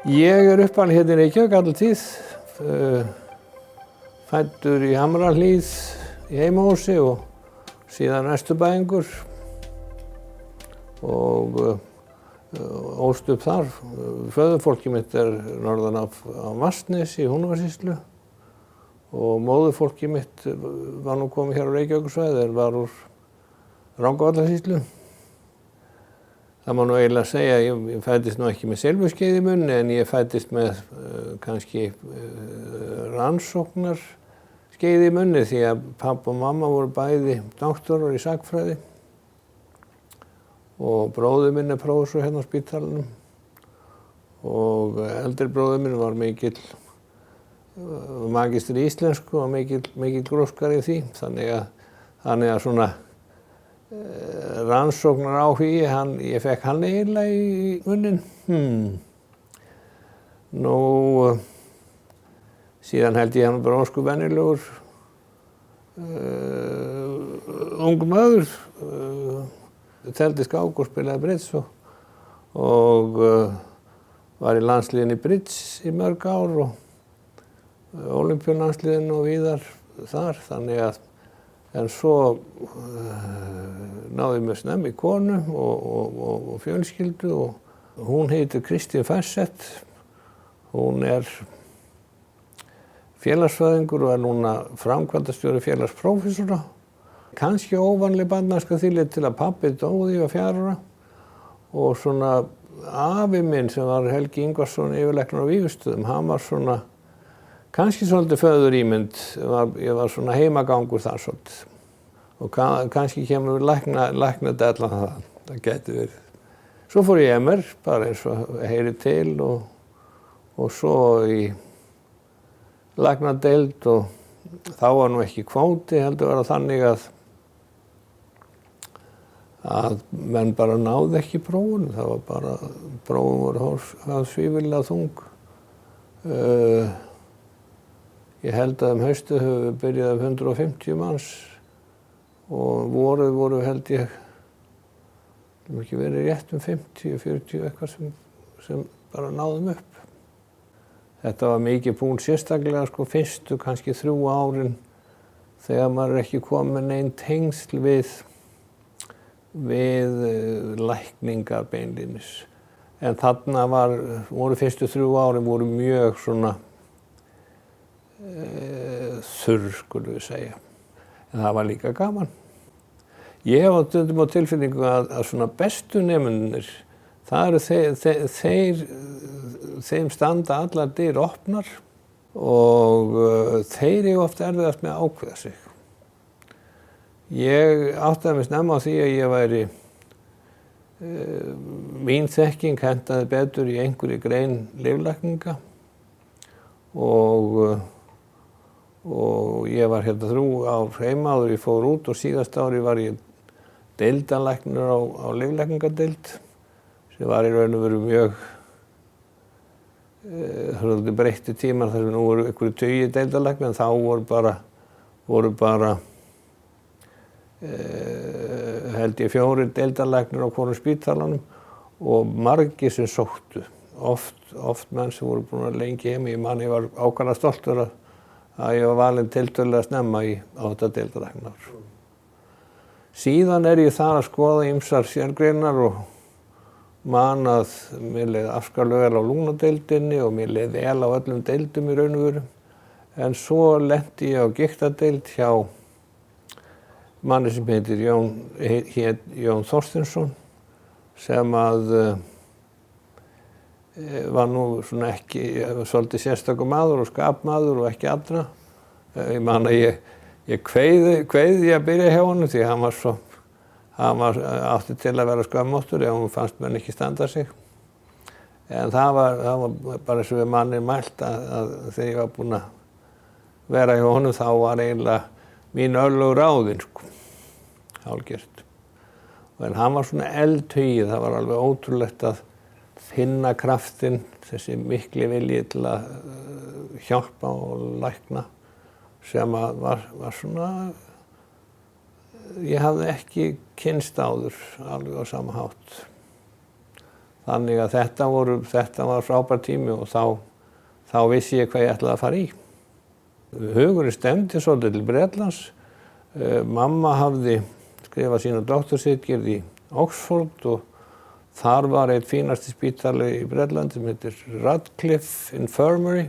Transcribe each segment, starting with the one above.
Ég uppalinn hérna í Reykjavík alla tíð, fæddur í Hamrahlíð í heimahúsi og síðan Vesturbæingur og ólst upp þar. Föðurfólkið mitt norðan af Vatnsnesi í Húnavatnssýslu og móðurfólkið mitt var nú komið hér á Reykjavíkursvæðið, var úr Rangárvallasýslu. Það má nú eiginlega segja að ég fæddist nú ekki með silfurskeið í munni en ég fæddist með kannski rannsóknarskeið í munni því að pabbi og mamma voru bæði doktorar í sagnfræði og bróðir minn prófessor hérna á spítalanum og eldri bróðir minn var mikill magistur í íslensku og mikill gróskari í því þannig að svona rannsóknar áhugi, ég fekk hann eiginlega í munnin. Nú, síðan held ég hann bara ósköp venjulegur ungur maður, teldi skák og spilaði bridge og var í landsliðinu í bridge í mörg ár og Ólympíulandsliðinu og víðar þar, þannig að en svo náði mér snemmi konu og fjölskyldu og hún heitir Kristín Færseth. Hún félagsfræðingur og núna framkvæmdastjóri félagsprófessora. Kannski óvanleg barnæska því leyti til að pabbi dó þegar ég var 4 ára og svona afi minn sem var Helgi Ingvarsson yfirlæknir á Vífilsstöðum, hann var svona kannski svolítið föðurímynd, ég var svona heimagangur þar svolítið og kannski kemur læknadellan það gæti verið. Svo fór ég MR, bara eins og heyri til og svo í læknadeild og þá var nú ekki kvóti, heldur var það þannig að menn bara náðu ekki prófunum, það var bara, prófum voru svívirðilega þung. Ég held að haustið höfum við byrjað af 150 manns og vorið voru held ég, ekki verið rétt 50-40 eitthvað sem bara náðum upp. Þetta var mikið búin sérstaklega fyrstu kannski 3 árin þegar maður ekki komið með nein tengsl við lækningar beinlínis. En þarna voru fyrstu 3 árin voru mjög svona þurr, skulum við segja. En það var líka gaman. Ég hef stundum á tilfinningu að svona bestu nemendurnir, það þeim standa allar dyr opnar og þeir eru oft erfiðast með að ákveða sig. Ég áttaði mig snemma á því að ég væri mín þekking hentaði betur í einhverri grein lyflækninga og ég var hérna 3 ár heima áður ég fór út og síðasta ári var ég deildarlæknir á lyflækningadeild sem var í raun og veru mjög breytti tímar þar sem nú voru einhverju 20 deildarlæknir en þá voru bara held ég 4 deildarlæknir á hvorum spítalanum og margir sem sóttu. Oft menn sem voru búin að lengi heima. Ég var ákaflega stoltur að ég var valinn tiltölulega snemma á þetta deildarlæknar. Síðan ég þar að skoða ýmsar sérgreinar og man að mér leið afskaplega vel á lungnadeildinni og mér leið vel á öllum deildum í raun og veru. En svo lenti ég á gigtadeild hjá manni sem heitir Jón Þorsteinsson sem var nú svona ekki svolítið sérstakur maður og skapmaður og ekki allra. Ég man að ég kveið að byrja hjá honum því hann átti til að vera skömmóttur ef hann fannst menn ekki standa sig. En það var bara eins og við manni mælt að þegar ég var búinn að vera hjá honum þá var eiginlega mín örlög ráðin, hálfgert. En hann var svona eldhugið, það var alveg ótrúlegt að finna kraftinn, þessi mikli vilji til að hjálpa og lækna sem var svona, ég hafði ekki kynnst áður alveg á sama hátt. Þannig að þetta var frábær tími og þá vissi ég hvað ég ætlaði að fara í. Hugurinn stefndi svolítið til Bretlands. Mamma hafði skrifað sína doktorsritgerð í Oxford og þar var einn fínasti spítali í Bretlandi sem heitir Radcliffe Infirmary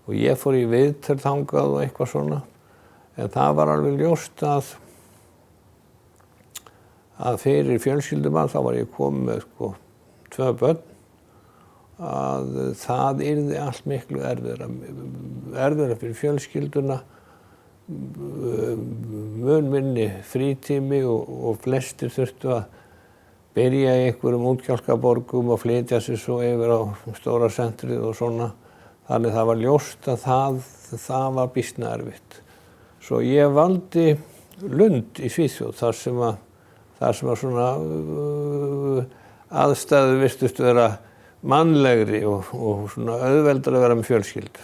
og ég fór í viðtöl þangað og eitthvað svona. En það var alveg ljóst að fyrir fjölskyldumann, þá var ég kominn með 2 börn, að það yrði allt miklu erfiðara fyrir fjölskylduna, mun minni frítími og flestir þurftu að byrja í einhverjum útkjálkaborgum og flytja sig svo yfir á stóra sentrið og svona. Þannig það var ljóst að það var býsna erfitt. Svo ég valdi Lund í Svíþjóð þar sem að svona aðstæður virtust vera mannlegri og svona auðveldara að vera með fjölskyldu.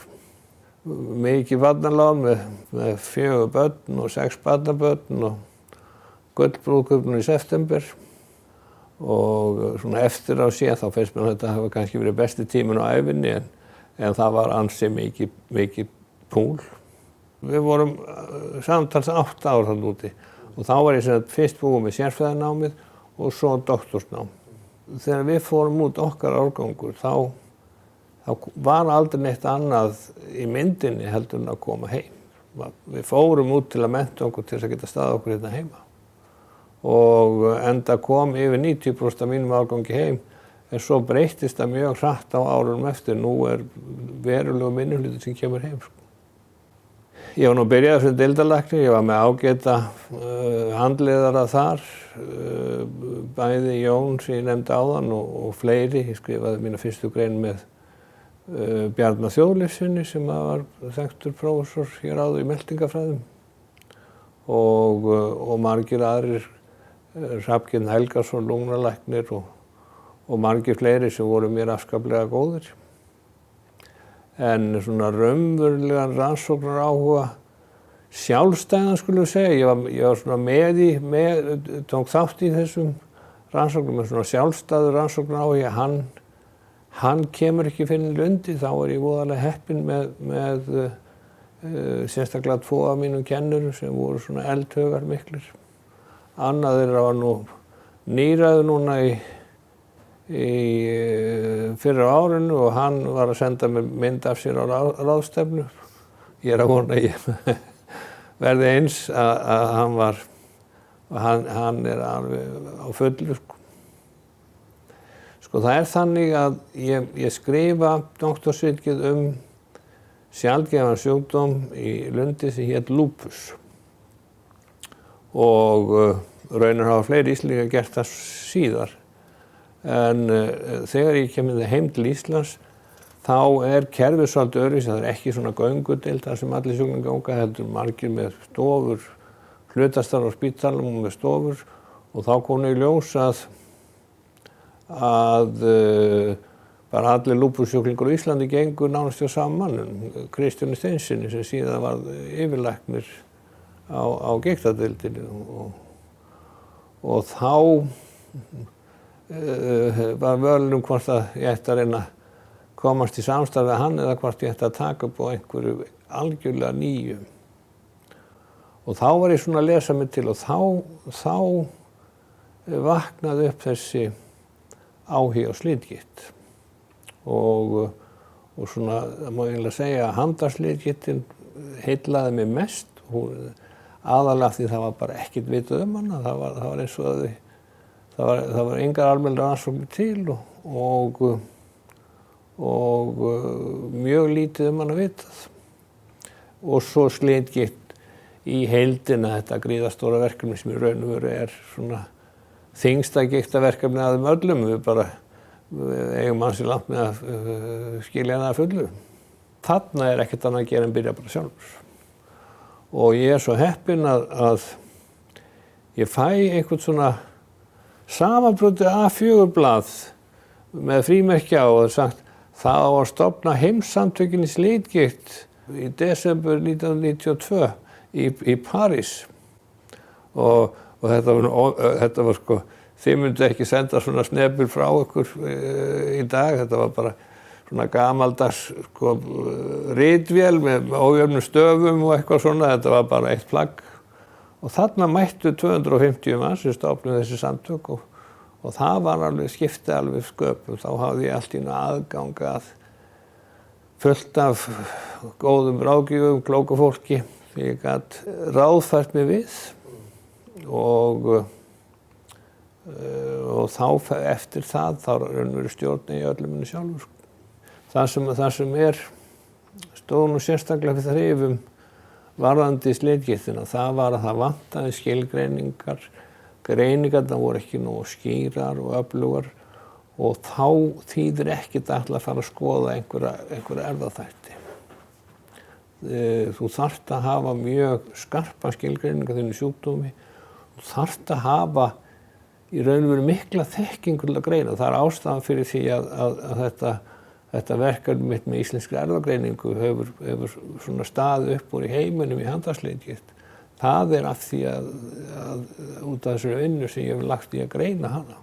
Mikið barnalán með 4 börn og 6 barnabörn og gullbrúðkaupinu í september. Og svona eftir á séð þá finnst mér þetta hafa kannski verið besti tíminn á ævinni en það var ansi mikið púl. Við vorum samtals 8 ár þarna úti og þá var ég fyrst búinn með sérfræðinámið og svo doktorsnám. Þegar við fórum út okkar árgangur þá var aldrei neitt annað í myndinni heldur en að koma heim. Við fórum út til að mennta okkur til að geta staðið okkur hérna heima. Og enda kom yfir 90% af mínum árgangi heim en svo breyttist það mjög hratt á árunum eftir. Nú verulegur minnihluti sem kemur heim. Ég var nú byrjaður sem deildarlæknir, ég var með ágæta handleiðara þar, bæði Jón sem ég nefndi áðan og fleiri. Ég skrifaði mína fyrstu grein með Bjarna Þjóðleifssyni sem var þekktur prófessor hér áður í meltingafræðum og margir aðrir, Hrafngerð Helgason, lungnalæknir og margir fleiri sem voru mér afskaplega góðir. En svona raunverulegan rannsóknar áhuga sjálfstæðan skulum við segja. Ég var svona tók þátt í þessum rannsóknum, með svona sjálfstæður rannsóknar áhuga. Hann kemur ekki fyrir Lundi, þá ég voðalega heppinn með sérstaklega 2 af mínum kennurum sem voru svona eldhugar miklir. Annað þeirra var nú nýræður núna í fyrra árinu og hann var að senda mér mynd af sér á ráðstefnu. Ég að vona að ég verði eins að hann alveg á fullu. Sko það þannig að ég skrifa doktorsritgerð sjaldgæfan sjúkdóm í Lundi sem hét lúpus. Og raunar hafa fleiri Íslendingar gert það síðar. En þegar ég kem heim til Íslands þá kerfið svolítið öðruvísi. Það ekki svona göngudeild þar sem allir sjúklingar ganga, heldur margir með stofur, hlutastarf á spítalanum með stofur og þá kom í ljós að bara allir lúpussjúklingar á Íslandi gengur nánast hjá sama mannum, Kristjáni Steinsinni sem síðan var yfirlæknir á gigtadeildinni og þá var völunum hvort að ég ætti að reyna að komast í samstarf við hann eða hvort ég ætti að taka upp á einhverju algjörlega nýju. Og þá var ég svona að lesa mig til og þá vaknaði upp þessi áhugi á slitgigt og svona, það má eiginlega segja að handaslitgittin heillaði mig mest, aðalega því það var bara ekkert vitað um hana, það var eins og það var engar almennilegar rannsóknir til og mjög lítið um hana vitað. Og svo slitgitt í heildina, þetta gríðarstóra verkefni sem í raun og veru svona þyngsta gigtaverkefni að þeim öllum, við eigum ansi langt með að skilja hana að fullu. Þarna ekkert annað að gera en byrja bara sjálfur. Og ég svo heppinn að ég fæ einhvern svona samanbrotið A4-blað með frímerkja og sagt það á að stofna heimssamtökin í slitgikt í desember 1992 í París. Og þetta var sko þið myndu ekki senda svona snepil frá ykkur í dag. Þetta var bara svona gamaldags sko, ritvél með ójöfnum stöfum og eitthvað svona. Þetta var bara eitt plagg. Og þarna mættu 250 manns sem stofnuðu þessi samtök og það var alveg, skipti alveg sköpum. Þá hafði ég allt í einu aðgang að fullt af góðum ráðgjöfum, klóku fólki. Ég gat ráðfært mig við og þá eftir það þá raunveru stjórna ég öllum minni sjálfur. Það sem stóð nú sérstaklega fyrir þrifum varðandi slitgigtina, það var að það vantaði skilgreiningar. Greiningarnar voru ekki nógu skýrar og öflugar og þá þýðir ekkert að ætla að fara að skoða einhverja erfðaþætti. Þú þarft að hafa mjög skarpa skilgreiningar þínu sjúkdómi. Þú þarft að hafa í raun og veru mikla þekkingu til að greina. Það er ástæðan fyrir því að þetta verkefni mitt með íslenskri erfðagreiningu hefur svona staðið upp úr í heiminum í handaslitgikt. Það er af því að út af þessari vinnu sem ég hef lagt í að greina hana.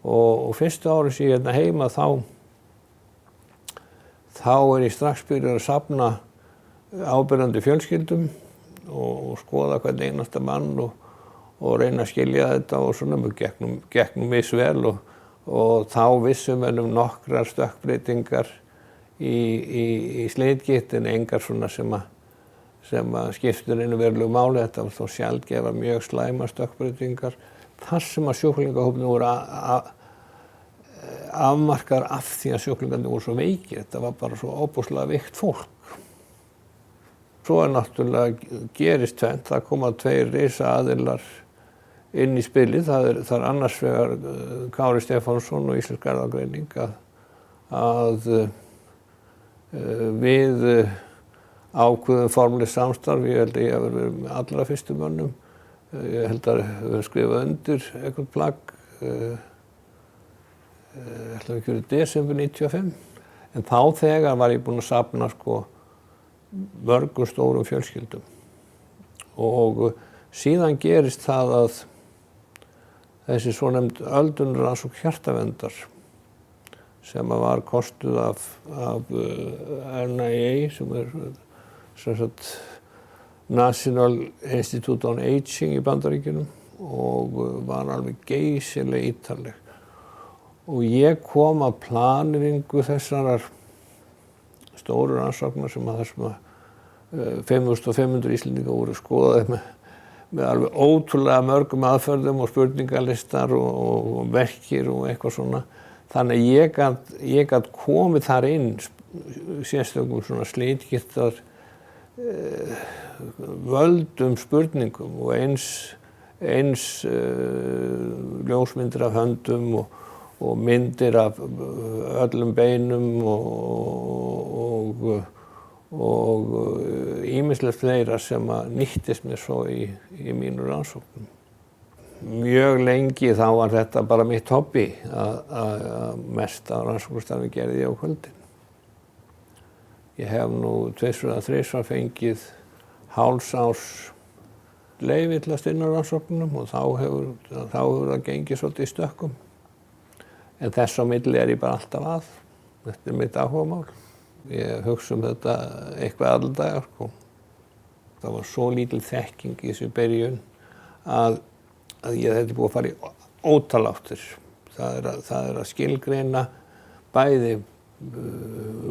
Og fyrstu árið sem ég hérna heima þá er ég strax byrjað að safna ábyrgðandi fjölskyldum og skoða hvern einasta mann og reyna að skilja þetta og svona gekk nú misvel og þá vissum við nokkrar stökkbreytingar í slitgikt en engar svona sem að skiptir einu verulegu máli. Þetta var þó sjaldgæfa mjög slæmar stökkbreytingar. Þar sem að sjúklingahópnir voru afmarkaðar af því að sjúklingarnir voru svo veikir. Þetta var bara svo óbúslega veikt fólk. Svo náttúrulega gerist tvennt. Það koma 2 risaaðilar inn í spilið. Það er annars vegar Kári Stefánsson og Íslensk erfðagreining að við ákveðum formlegt samstarf. Ég held að ég hafi verið með allra fyrstu mönnum. Ég held að við höfum skrifað undir eitthvað plagg, ætlaði ekki verið desember 95. En þá þegar var ég búinn að safna sko mörgum stórum fjölskyldum. Og síðan gerist það að þessi svonefnd öldrunarrannsókn hjartaverndar sem var kostuð af NIA sem er sem sagt National Institute on Aging í Bandaríkjunum og var alveg geysilega ítarleg. Og ég kom að planeringu þessarar stóru rannsóknar sem að 5.500 Íslendingar voru skoðaði með alveg ótrúlega mörgum aðferðum og spurningalistar og verkir og eitthvað svona. Þannig að ég gat komið þar inn sérstökum svona slitgigtar völdum spurningum og eins ljósmyndir af höndum og myndir af öllum beinum og ýmislegt fleira sem að nýttist mér svo í mínu rannsóknum. Mjög lengi þá var þetta bara mitt hobby að mest af rannsóknarstarfi gerði ég á kvöldin. Ég hef nú 2 eða 3 fengið hálfsárs leyfi til að stinna rannsóknunum og þá hefur það gengið svolítið í stökkum. En þess á milli er ég bara alltaf að. Þetta er mitt áhugamál. Ég hugsa þetta eitthvað alldagar. Það var svo lítil þekking í þessu byrjun að ég þetta búið að fara í ótal áttir. Það er að skilgreina bæði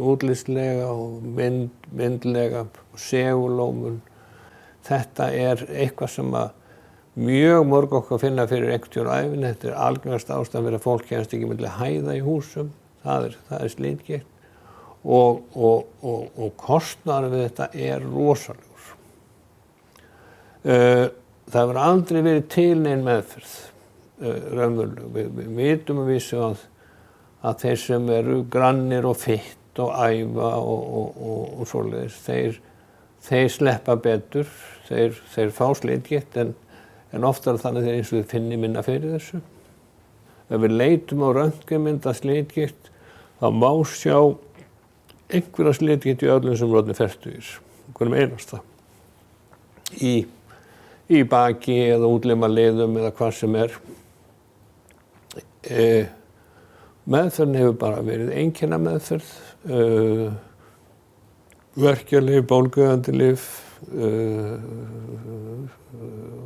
útlitslega og myndlega og segulómun. Þetta er eitthvað sem að mjög mörg okkar finna fyrir einhvern tímann á ævinni. Þetta er algengasta ástæðan fyrir að fólk kemst ekki milli hæða í húsum. Það er slitgigt og kostnaðurinn við þetta er rosalegur. Það hefur aldrei verið til nein meðferð raunveruleg. Við vitum að vísu að þeir sem eru grannir og fitt og æfa og svoleiðis, þeir sleppa betur, þeir fá slitgikt en oftar þannig þeir eins og við finnum minna fyrir þessu. Ef við leitum á röntgenmynd af slitgikt, þá má sjá einhverja slitgikt í öllum sem orðnir fertugir, einhverjum einasta. Í baki eða útlimaliðum eða hvað sem er. Meðferðin hefur bara verið einkennameðferð, verkjalyf, bólgueyðandi lyf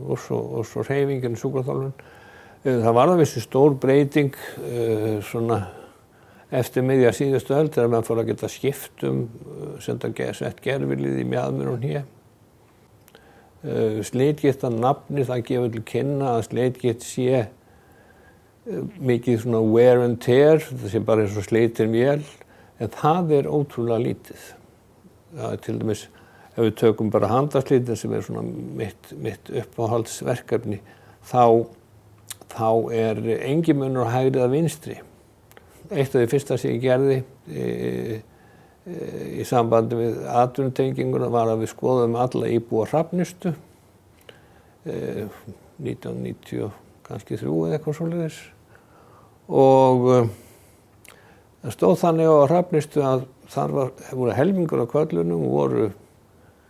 og svo hreyfingin, sjúkraþjálfun. Það var að vissu stór breyting svona eftir miðja síðustu öld þegar menn fór að geta skipt sett gervilið í mjaðmir og hné. Slitgigtar nafni, það gefur til kynna að slitgikt sé mikið svona wear and tear, það sé bara eins og slitin vél, en það er ótrúlega lítið. Það er til dæmis, ef við tökum bara handaslitin sem er svona mitt uppáhaldsverkefni, þá er engin munur á hægri eða vinstri. Eitt af því fyrsta sem ég gerði í sambandi við atvinnutenginguna var að við skoðum alla íbúa Hrafnistu 1993 eða eitthvað svoleiðis. Og það stóð þannig á Hrafnistu að þar voru helmingur af köllunum voru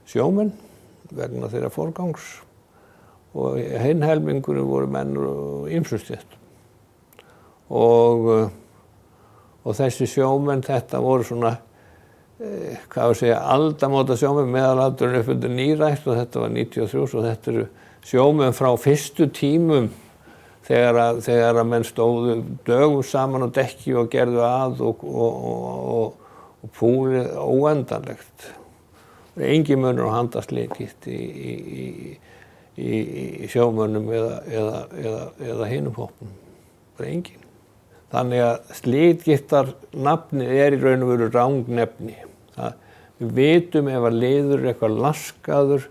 sjómenn vegna þeirra forgangs og hinn helmingurinn voru menn og ýmsum stéttum. Og þessi sjómenn, þetta voru svona, aldamóta sjómenn, meðalaldurinn upp undir nírætt og þetta var 93, svo þetta eru sjómenn frá fyrstu tímum þegar að menn stóðu dögum saman á dekki og gerðu að og púlið óendanlegt. Engin munur á handasliðgikt í sjómönnum eða hinum hópnum. Bara engin. Þannig að slitgiktarnafnið er í raun og veru rangnefni. Við vitum ef að liður er eitthvað laskaður,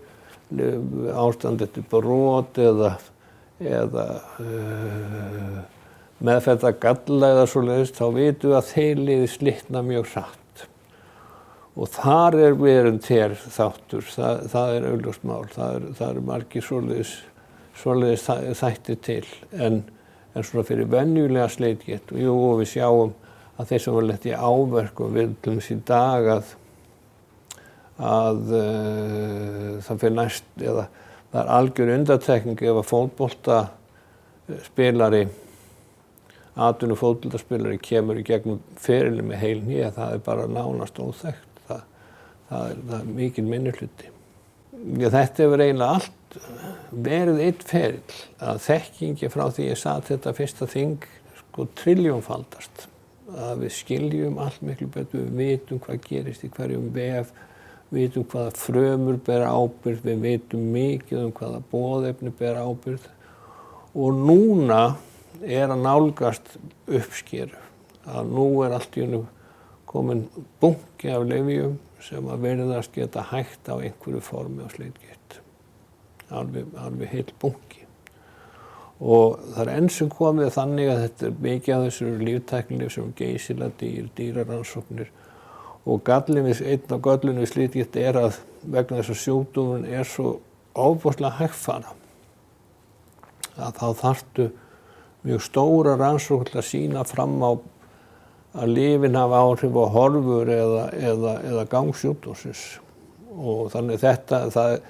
ástand eftir brot eða meðferða galla eða svoleiðis, þá vitum við að þeir liði slitna mjög hratt. Og þar er wear and tear þáttur, það er augljóst mál, það eru margir svoleiðis þættir til. En svona fyrir venjulega slitgikt, og við sjáum að þeir sem var lent í áverkum við til dæmis í dag að það fyrir næst, eða það er algjör undantekning ef að atvinnufótboltaspilari kemur í gegnum ferilinn með heil hné, það er bara nánast óþekkt. Það er mikil minnihluti. Þetta hefur eiginlega allt verið einn ferill, að þekkingi frá því ég sat þetta fyrsta þing triljónfaldast. Að við skiljum allt miklu betur, við vitum hvað gerist í hverjum vef, við vitum hvaða frumur bera ábyrgð, við vitum mikið hvaða boðefni bera ábyrgð. Og núna er að nálgast uppskeru. Að nú er allt í einu komin bunki af lyfjum sem að virðast geta hægt á einhverju formi á slitgikt. Alveg heill bunki. Og það er enn sem komið þannig að þetta er mikið af þessu líftæknilyf sem geysiladýr, dýrarannsóknir. Og einn af göllunum við slitgikt er að vegna þess að sjúkdómurinn er svo ofboðslega hægfara að þá þarftu mjög stóra rannsókn til að sýna fram á að lyfin hafa áhrif á horfur eða gang sjúkdómsins. Og þannig það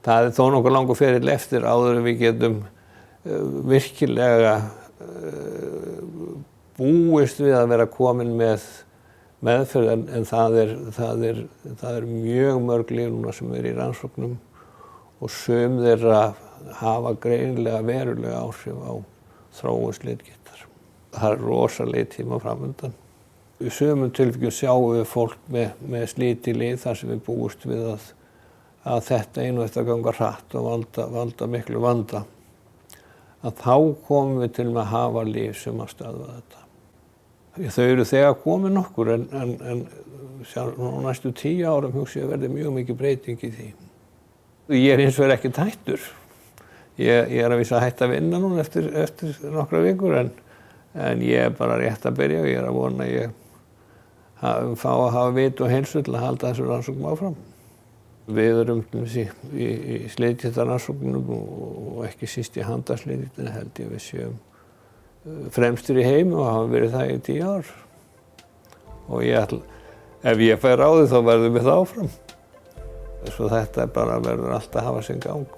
er þó nokkuð langur ferill eftir áður en við getum virkilega búist við að vera komin með meðferð, en það er mjög mörg lyf núna sem er í rannsóknum og sum þeirra hafa greinilega verulega áhrif á þróun slitgiktar. Það er rosalega tíma framundan. Í sumum tilfellum sjáum við fólk með slit í lið þar sem við búumst við að þetta einu eftir að ganga hratt og valda miklu vanda. Að þá komum við til með að hafa lyf sem að stöðva þetta. Þau eru þegar komið nokkur en næstu 10 árum hugsa ég að verði mjög mikið breyting í því. Ég er hins vegar ekki hættur. Ég er að vísa að hætta að vinna núna eftir nokkra vikur en ég er bara rétt að byrja og ég er að vona að ég fá að hafa vit og heilsu til að halda þessu rannsóknum áfram. Við erum í slitgiktarrannsóknum og ekki síst í handaslitgiktinni held ég við séum fremstir í heimi og hafa verið það í 10 ár. Og ef ég fær ráðið þá verðum við það áfram. Svo þetta bara verður alltaf að hafa sinn gang.